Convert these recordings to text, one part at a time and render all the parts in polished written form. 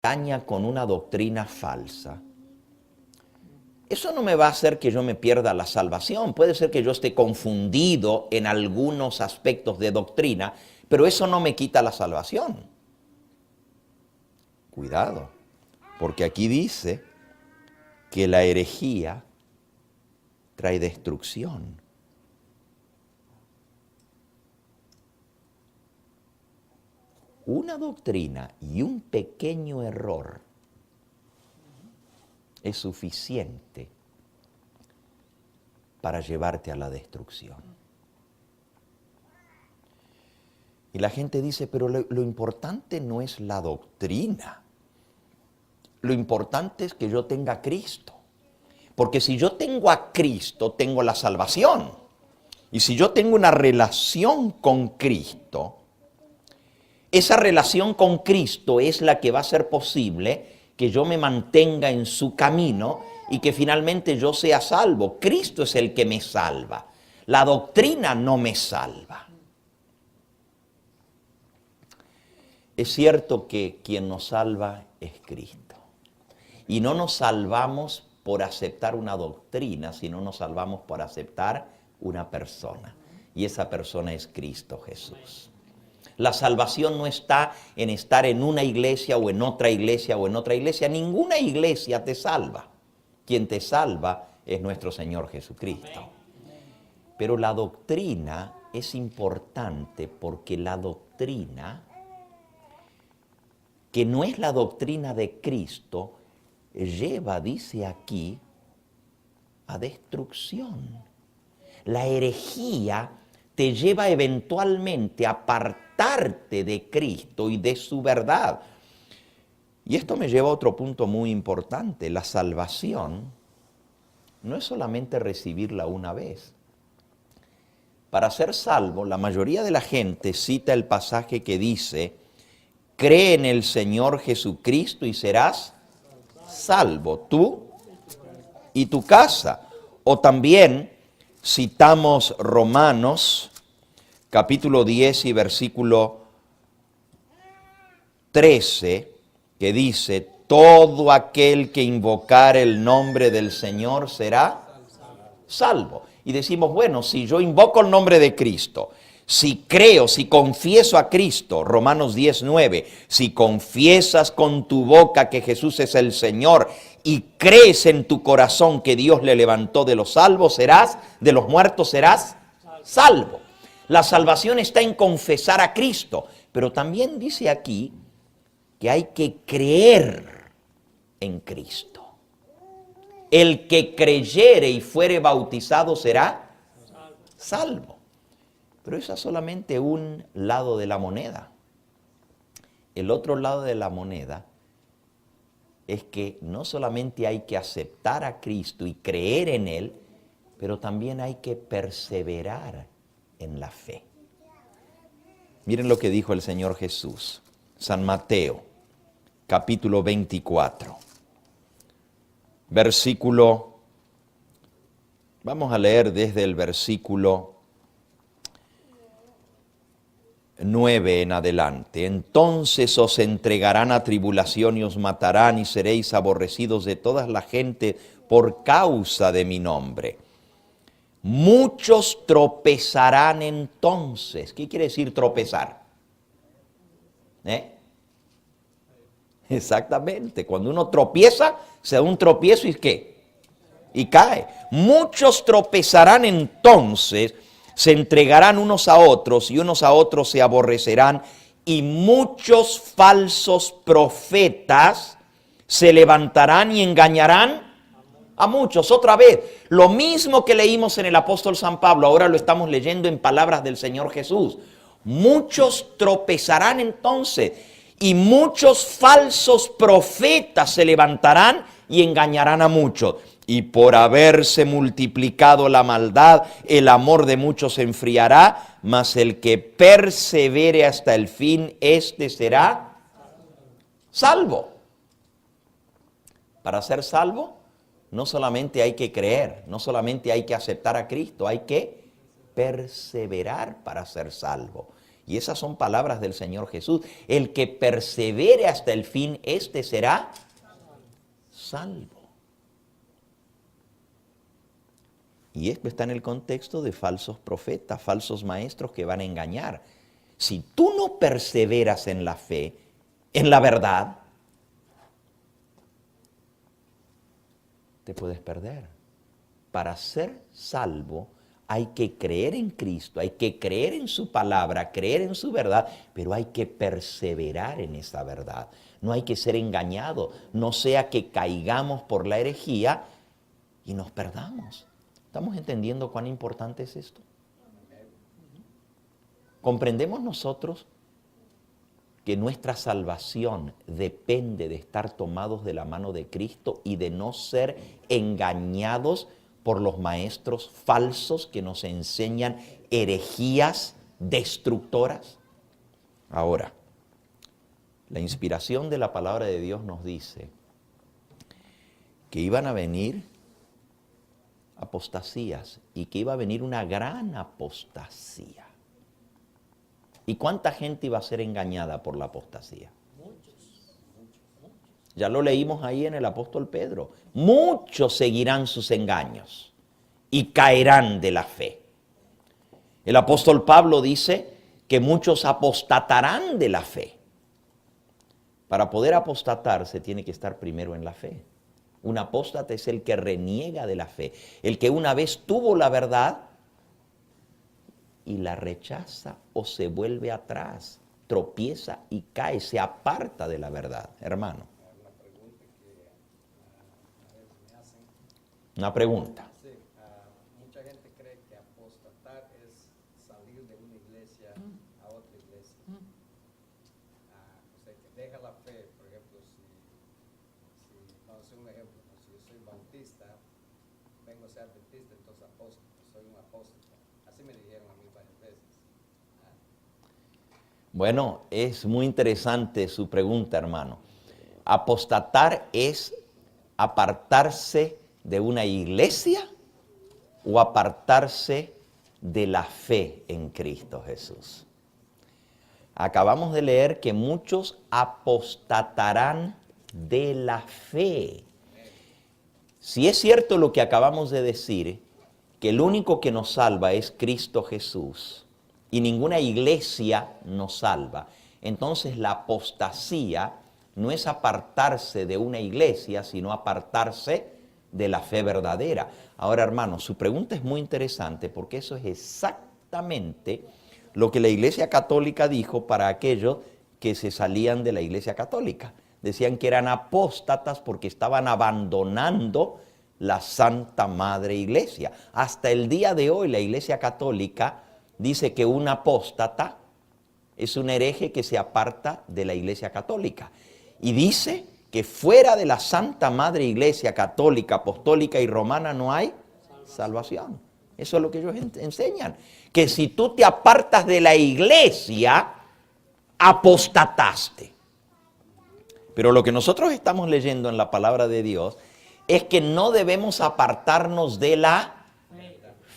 engaña con una doctrina falsa, eso no me va a hacer que yo me pierda la salvación. Puede ser que yo esté confundido en algunos aspectos de doctrina, pero eso no me quita la salvación. Cuidado, porque aquí dice que la herejía trae destrucción. Una doctrina y un pequeño error es suficiente para llevarte a la destrucción. Y la gente dice, pero lo importante no es la doctrina. Lo importante es que yo tenga a Cristo. Porque si yo tengo a Cristo, tengo la salvación. Y si yo tengo una relación con Cristo, esa relación con Cristo es la que va a hacer posible que yo me mantenga en su camino y que finalmente yo sea salvo. Cristo es el que me salva. La doctrina no me salva. Es cierto que quien nos salva es Cristo. Y no nos salvamos por aceptar una doctrina, sino nos salvamos por aceptar una persona. Y esa persona es Cristo Jesús. La salvación no está en estar en una iglesia o en otra iglesia o en otra iglesia. Ninguna iglesia te salva. Quien te salva es nuestro Señor Jesucristo. Pero la doctrina es importante porque la doctrina, que no es la doctrina de Cristo, lleva, dice aquí, a destrucción. La herejía te lleva eventualmente a apartarte de Cristo y de su verdad. Y esto me lleva a otro punto muy importante. La salvación no es solamente recibirla una vez. Para ser salvo, la mayoría de la gente cita el pasaje que dice, cree en el Señor Jesucristo y serás salvo, tú y tu casa. O también citamos Romanos, capítulo 10 y versículo 13, que dice, todo aquel que invocar el nombre del Señor será salvo. Y decimos, bueno, si yo invoco el nombre de Cristo, si creo, si confieso a Cristo, Romanos 10:9, si confiesas con tu boca que Jesús es el Señor y crees en tu corazón que Dios le levantó de los salvos, de los muertos serás salvo. La salvación está en confesar a Cristo, pero también dice aquí que hay que creer en Cristo. El que creyere y fuere bautizado será salvo. Pero eso es solamente un lado de la moneda. El otro lado de la moneda es que no solamente hay que aceptar a Cristo y creer en Él, pero también hay que perseverar en la fe. Miren lo que dijo el Señor Jesús. San Mateo, capítulo 24, versículo, vamos a leer desde el versículo 9 en adelante. Entonces os entregarán a tribulación y os matarán y seréis aborrecidos de toda la gente por causa de mi nombre. Muchos tropezarán entonces. ¿Qué quiere decir tropezar? Exactamente. Cuando uno tropieza, se da un tropiezo y ¿qué? Y cae. Muchos tropezarán entonces, se entregarán unos a otros y unos a otros se aborrecerán y muchos falsos profetas se levantarán y engañarán a muchos. Otra vez, lo mismo que leímos en el apóstol San Pablo, ahora lo estamos leyendo en palabras del Señor Jesús. Muchos tropezarán entonces y muchos falsos profetas se levantarán y engañarán a muchos. Y por haberse multiplicado la maldad, el amor de muchos se enfriará, mas el que persevere hasta el fin, éste será salvo. Para ser salvo, no solamente hay que creer, no solamente hay que aceptar a Cristo, hay que perseverar para ser salvo. Y esas son palabras del Señor Jesús. El que persevere hasta el fin, este será salvo. Y esto está en el contexto de falsos profetas, falsos maestros que van a engañar. Si tú no perseveras en la fe, en la verdad, te puedes perder. Para ser salvo hay que creer en Cristo, hay que creer en su palabra, creer en su verdad, pero hay que perseverar en esa verdad. No hay que ser engañado, no sea que caigamos por la herejía y nos perdamos. ¿Estamos entendiendo cuán importante es esto? ¿Comprendemos nosotros que nuestra salvación depende de estar tomados de la mano de Cristo y de no ser engañados por los maestros falsos que nos enseñan herejías destructoras? Ahora, la inspiración de la palabra de Dios nos dice que iban a venir apostasías y que iba a venir una gran apostasía. ¿Y cuánta gente iba a ser engañada por la apostasía? Ya lo leímos ahí en el apóstol Pedro. Muchos seguirán sus engaños y caerán de la fe. El apóstol Pablo dice que muchos apostatarán de la fe. Para poder apostatar se tiene que estar primero en la fe. Un apóstata es el que reniega de la fe, el que una vez tuvo la verdad y la rechaza o se vuelve atrás, tropieza y cae, se aparta de la verdad, hermano. Una pregunta. Sí, mucha gente cree que apostatar es salir de una iglesia a otra iglesia. O sea, que deja la fe, por ejemplo, vamos a hacer un ejemplo, ¿no? Si yo soy bautista, vengo a ser adventista, entonces soy un apóstata. Así me dijeron a mí varias veces. Bueno, es muy interesante su pregunta, hermano. Apostatar es apartarse de una iglesia o apartarse de la fe en Cristo Jesús. Acabamos de leer que muchos apostatarán de la fe. Si es cierto lo que acabamos de decir, que el único que nos salva es Cristo Jesús y ninguna iglesia nos salva, entonces la apostasía no es apartarse de una iglesia, sino apartarse de la fe verdadera. Ahora, hermano, su pregunta es muy interesante porque eso es exactamente lo que la Iglesia Católica dijo para aquellos que se salían de la Iglesia Católica. Decían que eran apóstatas porque estaban abandonando la Santa Madre Iglesia. Hasta el día de hoy la Iglesia Católica dice que un apóstata es un hereje que se aparta de la Iglesia Católica. Y dice que fuera de la Santa Madre Iglesia Católica, Apostólica y Romana no hay salvación. Eso es lo que ellos enseñan. Que si tú te apartas de la iglesia, apostataste. Pero lo que nosotros estamos leyendo en la palabra de Dios es que no debemos apartarnos de la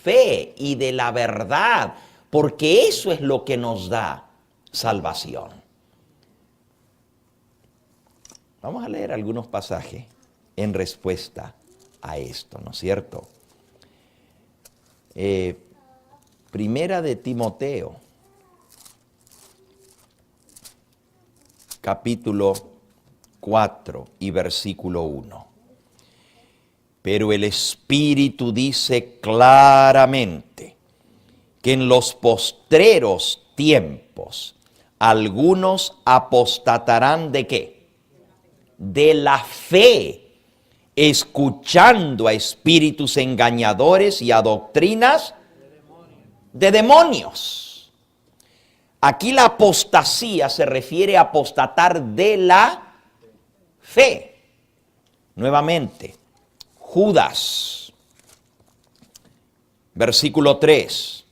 fe y de la verdad, porque eso es lo que nos da salvación. Vamos a leer algunos pasajes en respuesta a esto, ¿no es cierto? Primera de Timoteo, capítulo 4 y versículo 1. Pero el Espíritu dice claramente que en los postreros tiempos algunos apostatarán ¿de qué? De la fe, escuchando a espíritus engañadores y a doctrinas de demonios. Aquí la apostasía se refiere a apostatar de la fe. Nuevamente, Judas, versículo 3.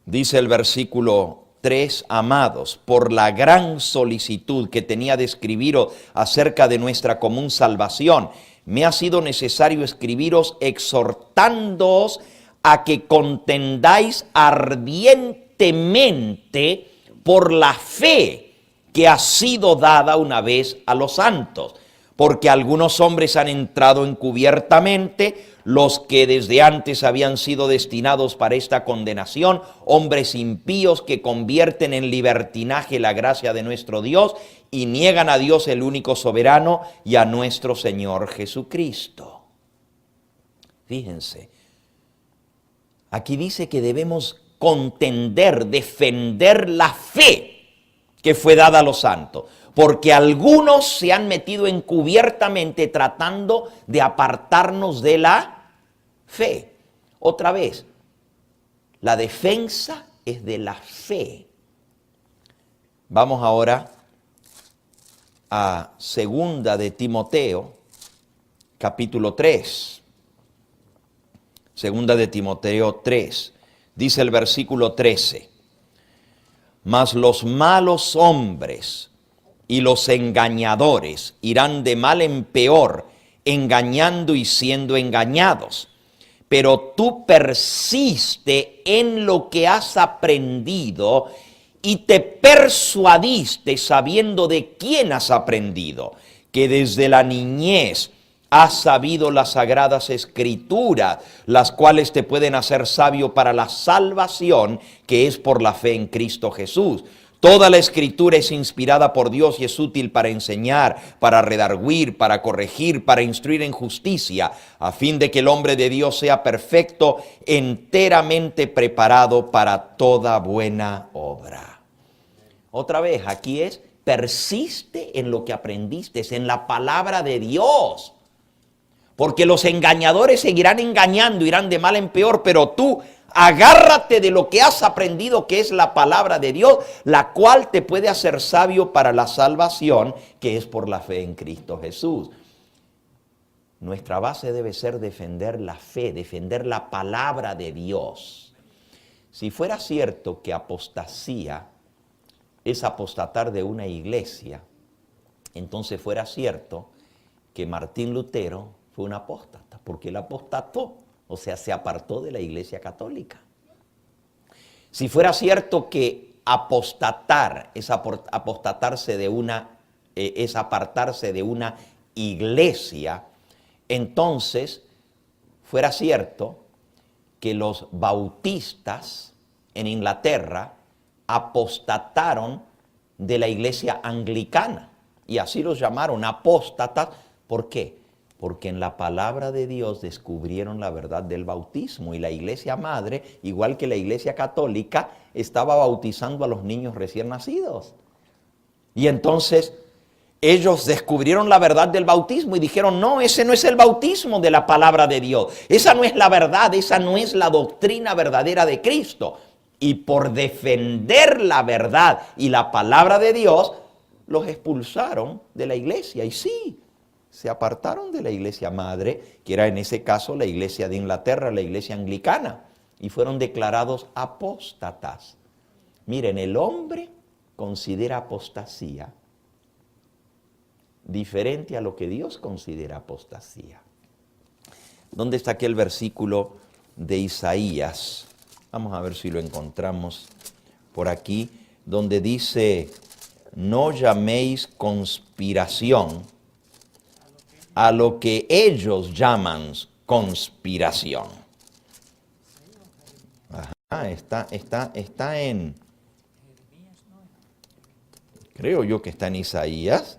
Dice el versículo 3, amados, por la gran solicitud que tenía de escribiros acerca de nuestra común salvación, me ha sido necesario escribiros exhortándoos a que contendáis ardientemente por la fe que ha sido dada una vez a los santos. Porque algunos hombres han entrado encubiertamente, los que desde antes habían sido destinados para esta condenación, hombres impíos que convierten en libertinaje la gracia de nuestro Dios y niegan a Dios el único soberano y a nuestro Señor Jesucristo. Fíjense, aquí dice que debemos contender, defender la fe que fue dada a los santos. Porque algunos se han metido encubiertamente tratando de apartarnos de la fe. Otra vez, la defensa es de la fe. Vamos ahora a 2 de Timoteo, capítulo 3. 2 de Timoteo 3. Dice el versículo 13. Mas los malos hombres y los engañadores irán de mal en peor, engañando y siendo engañados. Pero tú persiste en lo que has aprendido y te persuadiste sabiendo de quién has aprendido, que desde la niñez has sabido las sagradas escrituras, las cuales te pueden hacer sabio para la salvación que es por la fe en Cristo Jesús. Toda la escritura es inspirada por Dios y es útil para enseñar, para redarguir, para corregir, para instruir en justicia, a fin de que el hombre de Dios sea perfecto, enteramente preparado para toda buena obra. Otra vez, aquí es, persiste en lo que aprendiste, en la palabra de Dios. Porque los engañadores seguirán engañando, irán de mal en peor, pero tú agárrate de lo que has aprendido, que es la palabra de Dios, la cual te puede hacer sabio para la salvación, que es por la fe en Cristo Jesús. Nuestra base debe ser defender la fe, defender la palabra de Dios. Si fuera cierto que apostasía es apostatar de una iglesia, entonces fuera cierto que Martín Lutero fue un apóstata, porque él apostató, o sea, se apartó de la iglesia católica. Si fuera cierto que apostatar es apostatarse de es apartarse de una iglesia, entonces fuera cierto que los bautistas en Inglaterra apostataron de la iglesia anglicana, y así los llamaron apóstatas. ¿Por qué? Porque en la palabra de Dios descubrieron la verdad del bautismo, y la iglesia madre, igual que la iglesia católica, estaba bautizando a los niños recién nacidos. Y entonces ellos descubrieron la verdad del bautismo y dijeron, no, ese no es el bautismo de la palabra de Dios. Esa no es la verdad, esa no es la doctrina verdadera de Cristo. Y por defender la verdad y la palabra de Dios, los expulsaron de la iglesia. Y sí, se apartaron de la iglesia madre, que era en ese caso la iglesia de Inglaterra, la iglesia anglicana, y fueron declarados apóstatas. Miren, el hombre considera apostasía diferente a lo que Dios considera apostasía. ¿Dónde está aquel versículo de Isaías? Vamos a ver si lo encontramos por aquí, donde dice, no llaméis conspiración a lo que ellos llaman conspiración. Ajá, está en, creo yo que está en Isaías.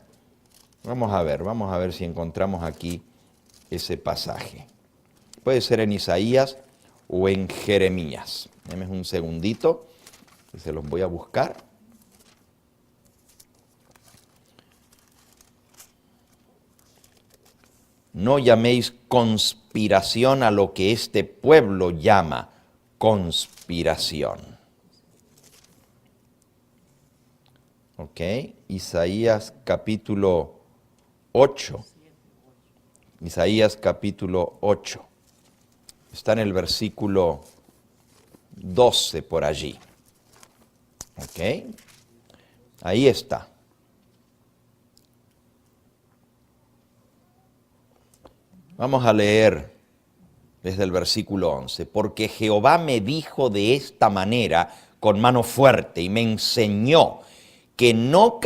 Vamos a ver si encontramos aquí ese pasaje. Puede ser en Isaías o en Jeremías. Deme un segundito, que se los voy a buscar. No llaméis conspiración a lo que este pueblo llama conspiración. Ok, Isaías capítulo 8. Isaías capítulo 8. Está en el versículo 12 por allí. Ok, ahí está. Vamos a leer desde el versículo 11, porque Jehová me dijo de esta manera con mano fuerte y me enseñó que no